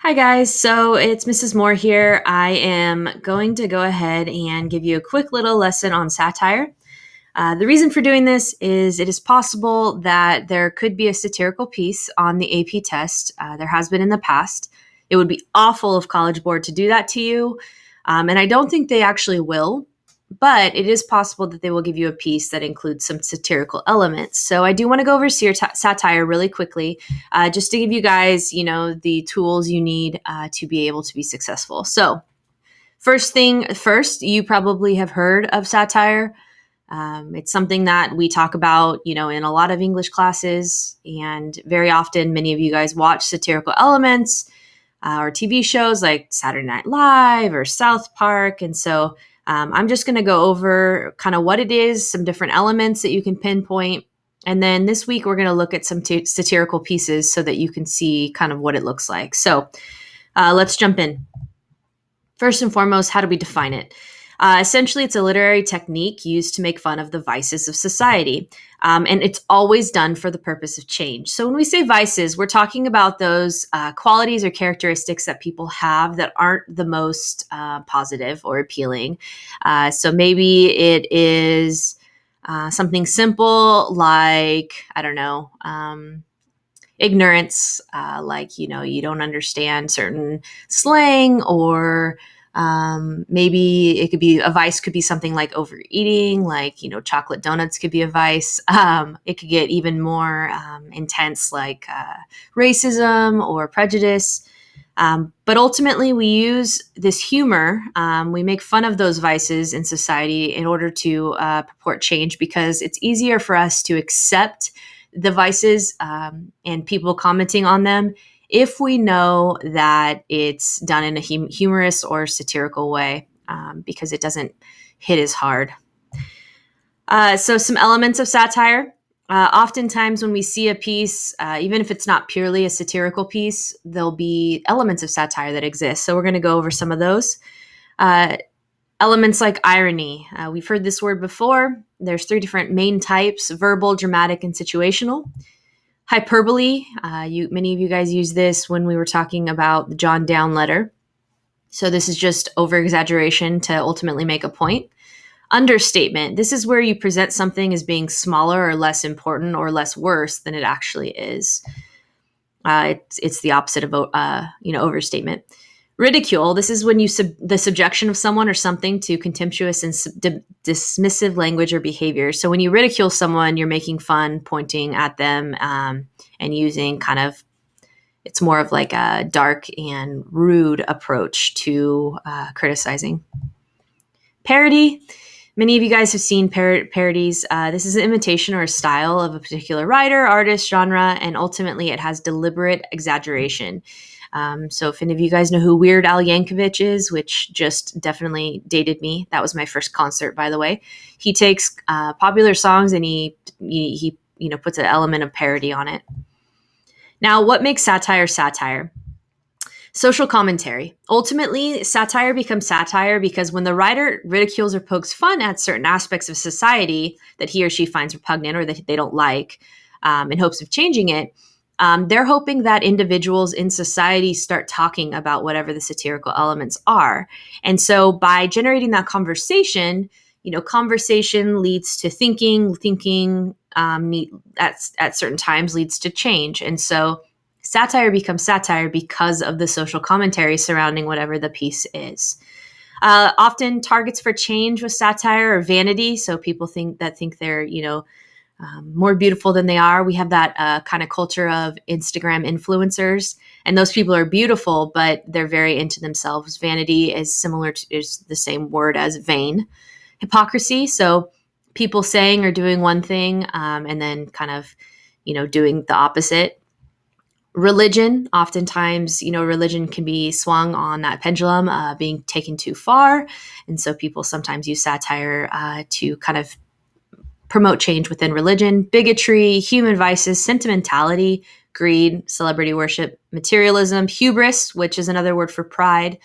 Hi, guys. So it's Mrs. Moore here. I am going to go ahead and give you a quick little lesson on satire. The reason for doing this is it is possible that there could be a satirical piece on the AP test. There has been in the past. It would be awful of College Board to do that to you. And I don't think they actually will, but it is possible that they will give you a piece that includes some satirical elements. So I do want to go over satire really quickly, just to give you guys, the tools you need to be able to be successful. So first thing first, you probably have heard of satire. It's something that we talk about, in a lot of English classes, and very often many of you guys watch satirical elements or TV shows like Saturday Night Live or South Park. And so I'm just going to go over kind of what it is, some different elements that you can pinpoint. And then this week, we're going to look at some satirical pieces so that you can see kind of what it looks like. So let's jump in. First and foremost, how do we define it? Essentially, it's a literary technique used to make fun of the vices of society. And it's always done for the purpose of change. So when we say vices, we're talking about those qualities or characteristics that people have that aren't the most positive or appealing. So maybe it is something simple like, I don't know, ignorance, like, you don't understand certain slang, or maybe it could be a vice, could be something like overeating, like, chocolate donuts could be a vice. It could get even more intense, like racism or prejudice. But ultimately, we use this humor. We make fun of those vices in society in order to purport change, because it's easier for us to accept the vices and people commenting on them if we know that it's done in a humorous or satirical way, because it doesn't hit as hard. So some elements of satire. Oftentimes when we see a piece, even if it's not purely a satirical piece, there'll be elements of satire that exist. So we're going to go over some of those. Elements like irony. We've heard this word before. There's 3 different main types: verbal, dramatic, and situational. Hyperbole. Many of you guys use this when we were talking about the John Down letter. So this is just over-exaggeration to ultimately make a point. Understatement. This is where you present something as being smaller or less important or less worse than it actually is. It's the opposite of overstatement. Ridicule. This is when the subjection of someone or something to contemptuous and dismissive language or behavior. So when you ridicule someone, you're making fun, pointing at them, and using it's more of like a dark and rude approach to criticizing. Parody. Many of you guys have seen parodies. This is an imitation or a style of a particular writer, artist, genre, and ultimately it has deliberate exaggeration. So if any of you guys know who Weird Al Yankovic is, which just definitely dated me, that was my first concert, by the way. He takes popular songs and he puts an element of parody on it. Now, what makes satire satire? Social commentary. Ultimately, satire becomes satire because when the writer ridicules or pokes fun at certain aspects of society that he or she finds repugnant or that they don't like, in hopes of changing it, they're hoping that individuals in society start talking about whatever the satirical elements are. And so by generating that conversation, conversation leads to thinking at certain times leads to change. And so satire becomes satire because of the social commentary surrounding whatever the piece is. Often targets for change with satire are vanity. So people think they're, more beautiful than they are. We have that kind of culture of Instagram influencers, and those people are beautiful, but they're very into themselves. Vanity is is the same word as vain. Hypocrisy. So people saying or doing one thing, and then kind of, doing the opposite. Religion. Oftentimes, religion can be swung on that pendulum, being taken too far. And so people sometimes use satire to kind of promote change within religion. Bigotry, human vices, sentimentality, greed, celebrity worship, materialism, hubris, which is another word for pride.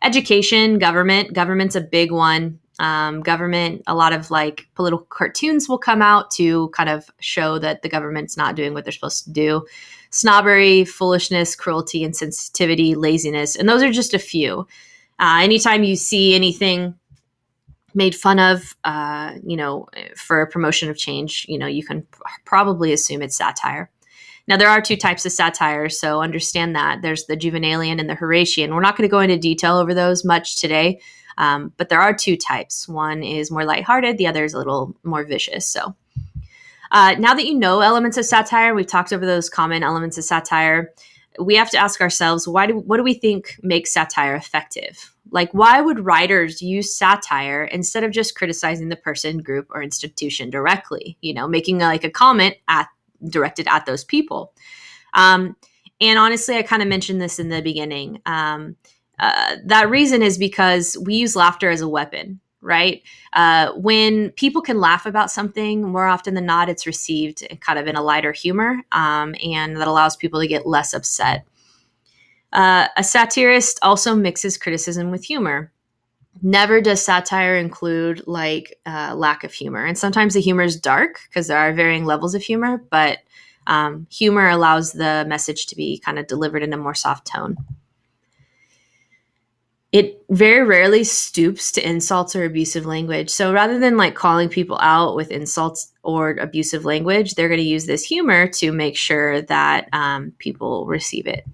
Education, government. Government's a big one. Government, a lot of like political cartoons will come out to kind of show that the government's not doing what they're supposed to do. Snobbery, foolishness, cruelty, insensitivity, laziness. And those are just a few. Anytime you see anything made fun of, for a promotion of change, you can probably assume it's satire. Now, there are two types of satire, so understand that. There's the Juvenalian and the Horatian. We're not going to go into detail over those much today, but there are two types. One is more lighthearted, the other is a little more vicious. So now that you know elements of satire, we've talked over those common elements of satire, we have to ask ourselves, what do we think makes satire effective? Like, why would writers use satire instead of just criticizing the person, group, or institution directly? Making like a comment directed at those people. And honestly, I kind of mentioned this in the beginning. That reason is because we use laughter as a weapon, right? When people can laugh about something, more often than not, it's received kind of in a lighter humor, and that allows people to get less upset. A satirist also mixes criticism with humor. Never does satire include like lack of humor. And sometimes the humor is dark because there are varying levels of humor, but humor allows the message to be kind of delivered in a more soft tone. It very rarely stoops to insults or abusive language. So rather than like calling people out with insults or abusive language, they're going to use this humor to make sure that people receive it.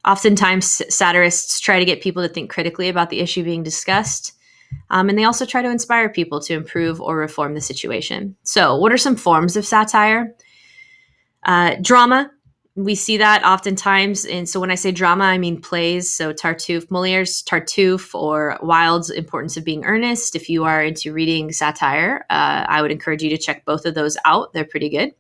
Oftentimes, satirists try to get people to think critically about the issue being discussed, and they also try to inspire people to improve or reform the situation. So, what are some forms of satire? Drama. We see that oftentimes. And so when I say drama, I mean plays. So Tartuffe, Moliere's Tartuffe, or Wilde's Importance of Being Earnest. If you are into reading satire, I would encourage you to check both of those out. They're pretty good.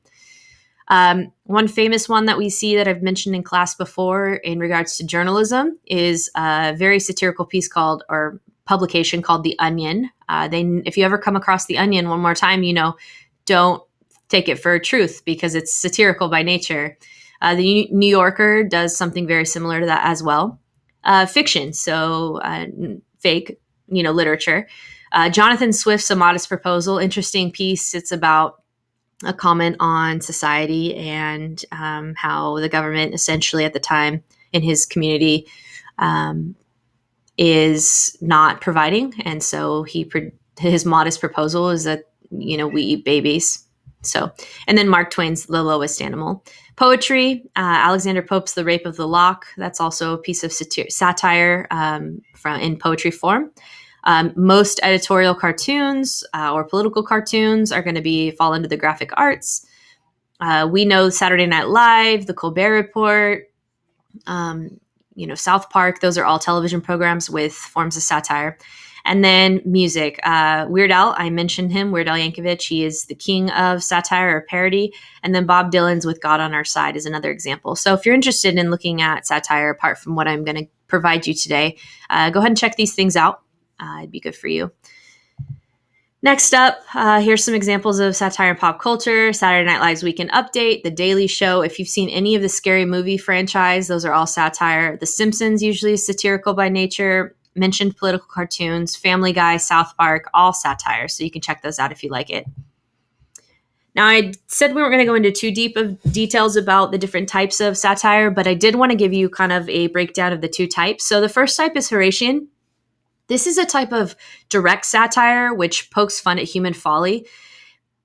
One famous one that we see that I've mentioned in class before in regards to journalism is a very satirical piece or publication called The Onion. If you ever come across The Onion one more time, don't take it for truth because it's satirical by nature. The New Yorker does something very similar to that as well. Fiction, so fake, literature. Jonathan Swift's A Modest Proposal, interesting piece. It's about a comment on society and how the government essentially at the time in his community is not providing. And so his modest proposal is that, we eat babies. So, and then Mark Twain's The Lowest Animal. Poetry, Alexander Pope's The Rape of the Lock. That's also a piece of satire in poetry form. Most editorial cartoons or political cartoons are going to fall into the graphic arts. We know Saturday Night Live, The Colbert Report, South Park. Those are all television programs with forms of satire. And then music. Weird Al, I mentioned him, Weird Al Yankovic. He is the king of satire or parody. And then Bob Dylan's With God on Our Side is another example. So if you're interested in looking at satire, apart from what I'm going to provide you today, go ahead and check these things out. It'd be good for you. Next up, here's some examples of satire in pop culture. Saturday Night Live's Weekend Update, The Daily Show. If you've seen any of the Scary Movie franchise, those are all satire. The Simpsons usually is satirical by nature. Mentioned political cartoons, Family Guy, South Park, all satire. So you can check those out if you like it. Now, I said we weren't going to go into too deep of details about the different types of satire, but I did want to give you kind of a breakdown of the two types. So the first type is Horatian. This is a type of direct satire which pokes fun at human folly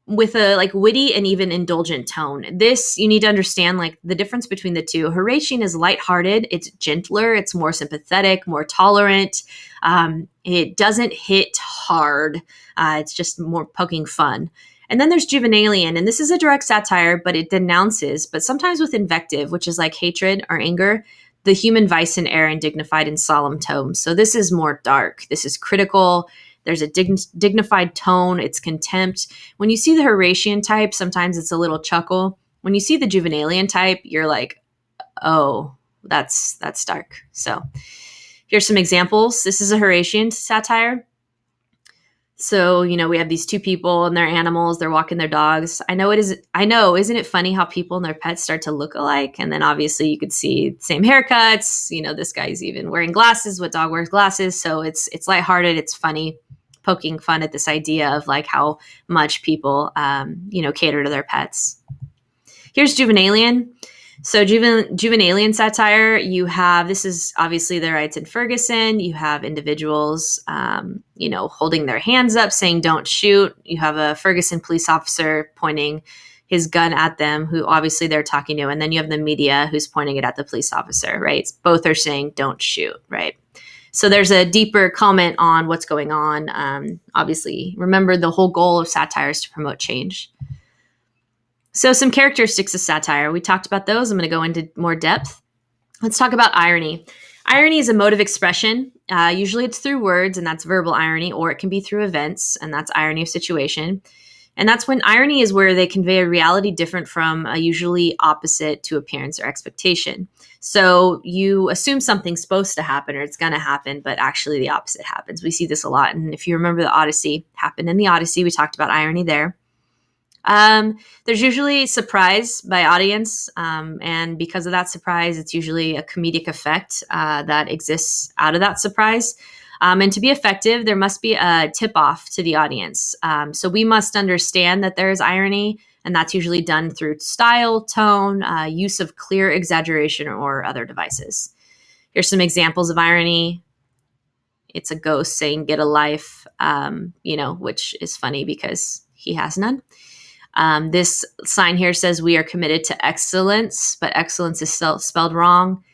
with a witty and even indulgent tone. This, you need to understand the difference between the two. Horatian is lighthearted, it's gentler, it's more sympathetic, more tolerant. It doesn't hit hard. It's just more poking fun. And then there's Juvenalian, and this is a direct satire, but it denounces, but sometimes with invective, which is like hatred or anger, the human vice and error in dignified and solemn tones. So this is more dark. This is critical. There's a dignified tone. It's contempt. When you see the Horatian type, sometimes it's a little chuckle. When you see the Juvenalian type, you're like, oh, that's dark. So here's some examples. This is a Horatian satire. So, we have these two people and they're animals. They're walking their dogs. I know, isn't it funny how people and their pets start to look alike? And then obviously you could see same haircuts. This guy's even wearing glasses. What dog wears glasses? So it's lighthearted. It's funny. poking fun at this idea of like how much people, cater to their pets. Here's Juvenalian. So Juvenalian satire, you have, this is obviously the riots in Ferguson. You have individuals, holding their hands up saying, don't shoot. You have a Ferguson police officer pointing his gun at them, who obviously they're talking to. And then you have the media who's pointing it at the police officer, right? Both are saying, don't shoot, right? So there's a deeper comment on what's going on. Obviously, remember the whole goal of satire is to promote change. So some characteristics of satire. We talked about those. I'm going to go into more depth. Let's talk about irony. Irony is a mode of expression. Usually it's through words, and that's verbal irony, or it can be through events, and that's irony of situation. And that's when irony is where they convey a reality different from a usually opposite to appearance or expectation. So you assume something's supposed to happen or it's going to happen, but actually the opposite happens. We see this a lot. And if you remember the Odyssey, happened in the Odyssey, we talked about irony there. There's usually surprise by audience, and because of that surprise, it's usually a comedic effect that exists out of that surprise. And to be effective, there must be a tip-off to the audience. So we must understand that there is irony, and that's usually done through style, tone, use of clear exaggeration, or other devices. Here's some examples of irony. It's a ghost saying, get a life, which is funny because he has none. This sign here says we are committed to excellence, but excellence is spelled wrong.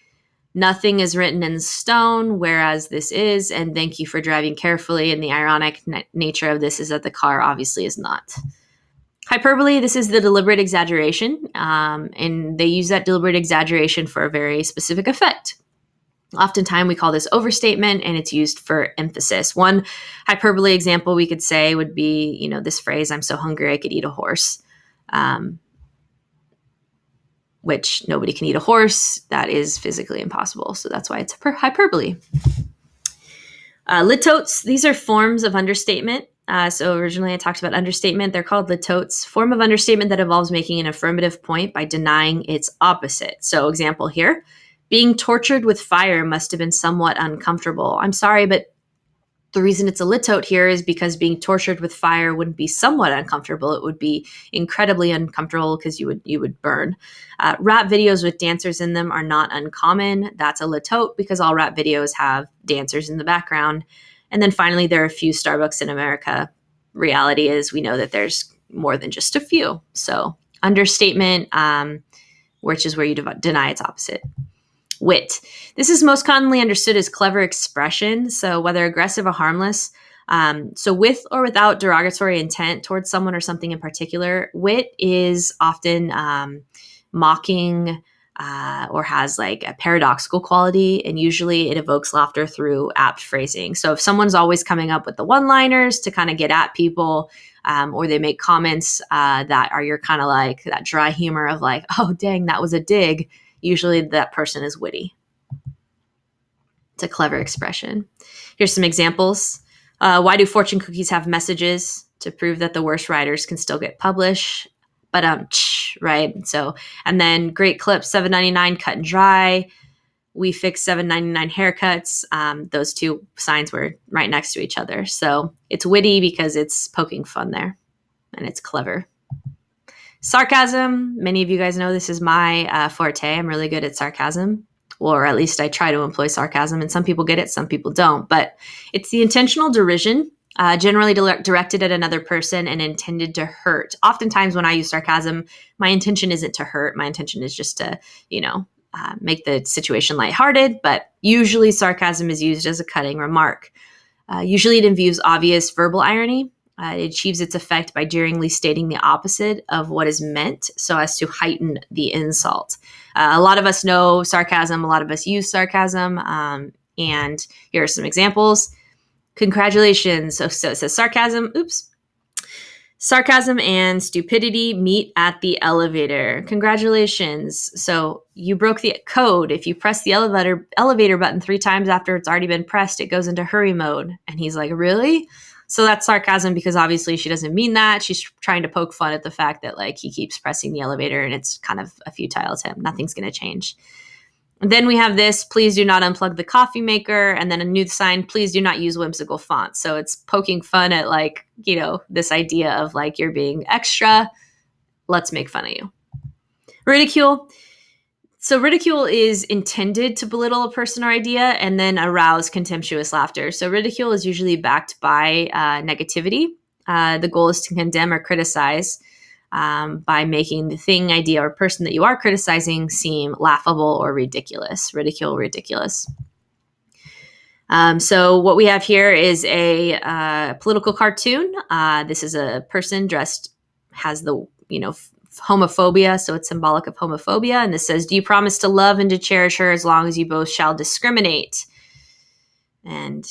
Nothing is written in stone, whereas this is, and thank you for driving carefully. And the ironic nature of this is that the car obviously is not. Hyperbole, this is the deliberate exaggeration, and they use that deliberate exaggeration for a very specific effect. Oftentimes we call this overstatement, and it's used for emphasis. One hyperbole example we could say would be, this phrase, I'm so hungry I could eat a horse, which nobody can eat a horse. That is physically impossible. So that's why it's hyperbole. Litotes, these are forms of understatement. So originally I talked about understatement. They're called litotes, form of understatement that involves making an affirmative point by denying its opposite. So example here, being tortured with fire must have been somewhat uncomfortable. I'm sorry, but the reason it's a litote here is because being tortured with fire wouldn't be somewhat uncomfortable. It would be incredibly uncomfortable because you would burn. Rap videos with dancers in them are not uncommon. That's a litote because all rap videos have dancers in the background. And then finally, there are a few Starbucks in America. Reality is we know that there's more than just a few. So understatement, which is where you deny its opposite. Wit. This is most commonly understood as clever expression, so whether aggressive or harmless. So with or without derogatory intent towards someone or something in particular, wit is often mocking or has like a paradoxical quality, and usually it evokes laughter through apt phrasing. So if someone's always coming up with the one-liners to kind of get at people, or they make comments that are your kind of like that dry humor of like, oh, dang, that was a dig, usually that person is witty. It's a clever expression. Here's some examples. Why do fortune cookies have messages? To prove that the worst writers can still get published. But right? So, and then great clip, $7.99 cut and dry. We fix $7.99 haircuts. Those two signs were right next to each other. So it's witty because it's poking fun there, and it's clever. Sarcasm. Many of you guys know this is my forte. I'm really good at sarcasm, or at least I try to employ sarcasm, and some people get it, some people don't. But it's the intentional derision, generally directed at another person and intended to hurt. Oftentimes when I use sarcasm, my intention isn't to hurt. My intention is just to, make the situation lighthearted. But usually sarcasm is used as a cutting remark. Usually it involves obvious verbal irony. It achieves its effect by daringly stating the opposite of what is meant so as to heighten the insult. A lot of us know sarcasm. A lot of us use sarcasm. And here are some examples. Congratulations. So it says sarcasm. Oops. Sarcasm and stupidity meet at the elevator. Congratulations. So you broke the code. If you press the elevator button 3 times after it's already been pressed, it goes into hurry mode. And he's like, really? So that's sarcasm because obviously she doesn't mean that. She's trying to poke fun at the fact that like he keeps pressing the elevator and it's kind of a futile attempt. Nothing's going to change. And then we have this, please do not unplug the coffee maker. And then a new sign, please do not use whimsical fonts. So it's poking fun at like, this idea of like, you're being extra. Let's make fun of you. Ridicule. So ridicule is intended to belittle a person or idea and then arouse contemptuous laughter. So ridicule is usually backed by negativity. The goal is to condemn or criticize by making the thing, idea, or person that you are criticizing seem laughable or ridiculous. Ridicule, ridiculous. So what we have here is a political cartoon. This is a person has the, homophobia, so it's symbolic of homophobia. And this says, do you promise to love and to cherish her as long as you both shall discriminate? And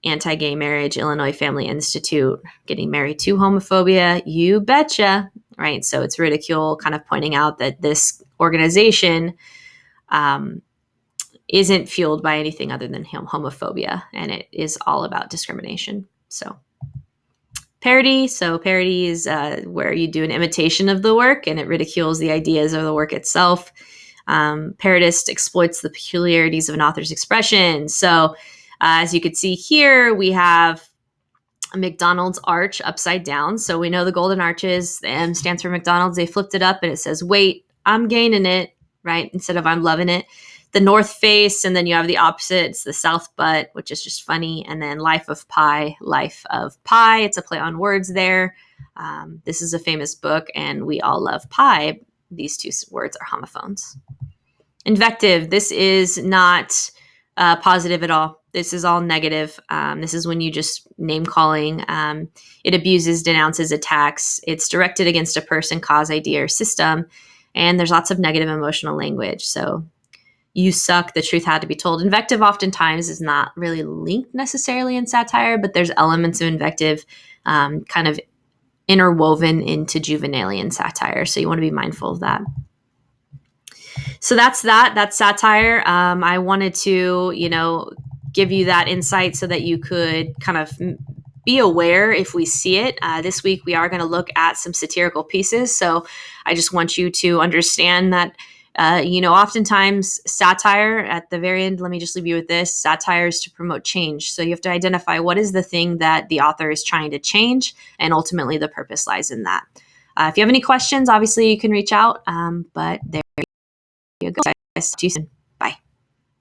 anti-gay marriage, Illinois Family Institute, getting married to homophobia, you betcha, right? So it's ridicule, kind of pointing out that this organization isn't fueled by anything other than homophobia, and it is all about discrimination. So parody. So parody is where you do an imitation of the work and it ridicules the ideas of the work itself. Parodist exploits the peculiarities of an author's expression. So as you could see here, we have a McDonald's arch upside down. So we know the golden arches, the M stands for McDonald's. They flipped it up and it says, wait, I'm gaining it, right? Instead of I'm loving it. The North Face, and then you have the opposite. It's the South Butt, which is just funny. And then Life of Pi, Life of Pi. It's a play on words there. This is a famous book, and we all love pie. These two words are homophones. Invective. This is not positive at all. This is all negative. This is when you just name calling. It abuses, denounces, attacks. It's directed against a person, cause, idea, or system. And there's lots of negative emotional language. So you suck, the truth had to be told. Invective oftentimes is not really linked necessarily in satire, but there's elements of invective kind of interwoven into juvenalian satire. So you want to be mindful of that. So that's that. That's satire. I wanted to, give you that insight so that you could kind of be aware if we see it. This week, we are going to look at some satirical pieces. So I just want you to understand that, oftentimes satire at the very end, let me just leave you with this, satire is to promote change. So you have to identify what is the thing that the author is trying to change, and ultimately the purpose lies in that. If you have any questions, obviously you can reach out, but there you go, guys. See you soon.